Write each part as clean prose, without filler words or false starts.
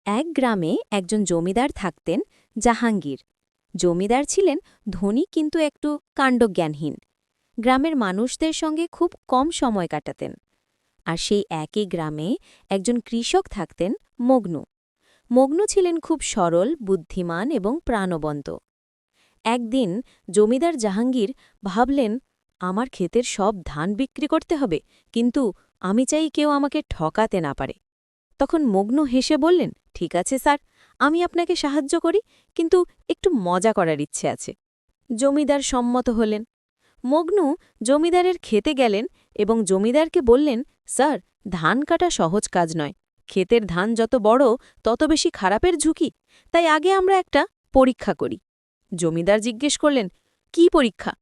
এক গ্রামে একজন জমিদার থাকতেন, জাহাঙ্গীর। জমিদার ছিলেন ধনী কিন্তু একটু কাণ্ডজ্ঞানহীন। গ্রামের মানুষদের সঙ্গে খুব কম সময় কাটাতেন। আর সেই একই গ্রামে একজন কৃষক থাকতেন, মগ্নু। মগ্নু ছিলেন খুব সরল, বুদ্ধিমান এবং প্রাণবন্ত। একদিন জমিদার জাহাঙ্গীর ভাবলেন, আমার ক্ষেতের সব ধান বিক্রি করতে হবে, কিন্তু আমি চাই কেউ আমাকে ঠকাতে না পারে। তখন মগ্ন হেসে বললেন, ঠিক আছে স্যার, আমি আপনাকে সাহায্য করি, কিন্তু একটু মজা করার ইচ্ছে আছে। জমিদার সম্মত হলেন। মগ্নু জমিদারের খেতে গেলেন এবং জমিদারকে বললেন, স্যার, ধান কাটা সহজ কাজ নয়। ক্ষেতের ধান যত বড় তত বেশি খারাপের ঝুঁকি, তাই আগে আমরা একটা পরীক্ষা করি। জমিদার জিজ্ঞেস করলেন, কি পরীক্ষা?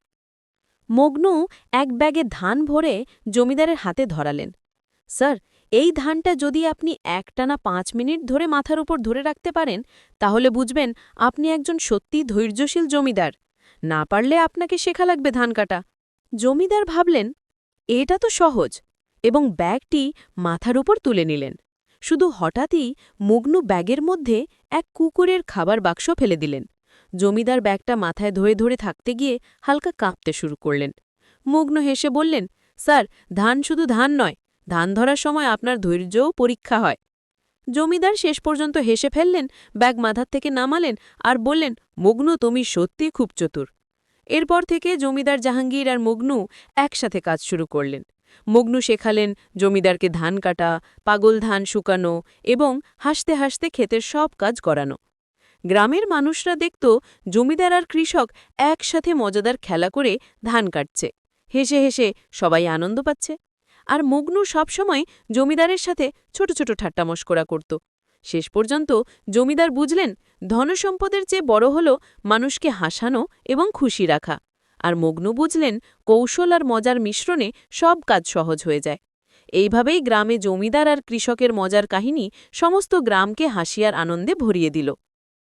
মগ্নু এক ব্যাগে ধান ভরে জমিদারের হাতে ধরালেন। স্যার, এই ধানটা যদি আপনি একটানা 5 মিনিট ধরে মাথার উপর ধরে রাখতে পারেন, তাহলে বুঝবেন আপনি একজন সত্যি ধৈর্যশীল জমিদার। না পারলে আপনাকে শেখা লাগবে ধান কাটা। জমিদার ভাবলেন, এটা তো সহজ, এবং ব্যাগটি মাথার উপর তুলে নিলেন। শুধু হঠাৎই মগ্নু ব্যাগের মধ্যে এক কুকুরের খাবার বাক্স ফেলে দিলেন। জমিদার ব্যাগটা মাথায় ধরে ধরে থাকতে গিয়ে হালকা কাঁপতে শুরু করলেন। মগ্ন হেসে বললেন, স্যার, ধান শুধু ধান নয়, ধান ধরার সময় আপনার ধৈর্যও পরীক্ষা হয়। জমিদার শেষ পর্যন্ত হেসে ফেললেন, ব্যাগ মাথার থেকে নামালেন আর বললেন, মগ্নু, তুমি সত্যিই খুব চতুর। এরপর থেকে জমিদার জাহাঙ্গীর আর মগ্নু একসাথে কাজ শুরু করলেন। মগ্নু শেখালেন জমিদারকে ধান কাটা, পাগল ধান শুকানো এবং হাসতে হাসতে ক্ষেতের সব কাজ করানো। গ্রামের মানুষরা দেখত জমিদার আর কৃষক একসাথে মজাদার খেলা করে ধান কাটছে। হেসে হেসে সবাই আনন্দ পাচ্ছে। আর মগ্নু সবসময় জমিদারের সাথে ছোট ছোট ঠাট্টামস্করা করত। শেষ পর্যন্ত জমিদার বুঝলেন, ধনসম্পদের চেয়ে বড় হল মানুষকে হাসানো এবং খুশি রাখা। আর মগ্নু বুঝলেন, কৌশল আর মজার মিশ্রণে সব কাজ সহজ হয়ে যায়। এইভাবেই গ্রামে জমিদার আর কৃষকের মজার কাহিনী সমস্ত গ্রামকে হাসি আর আনন্দে ভরিয়ে দিল।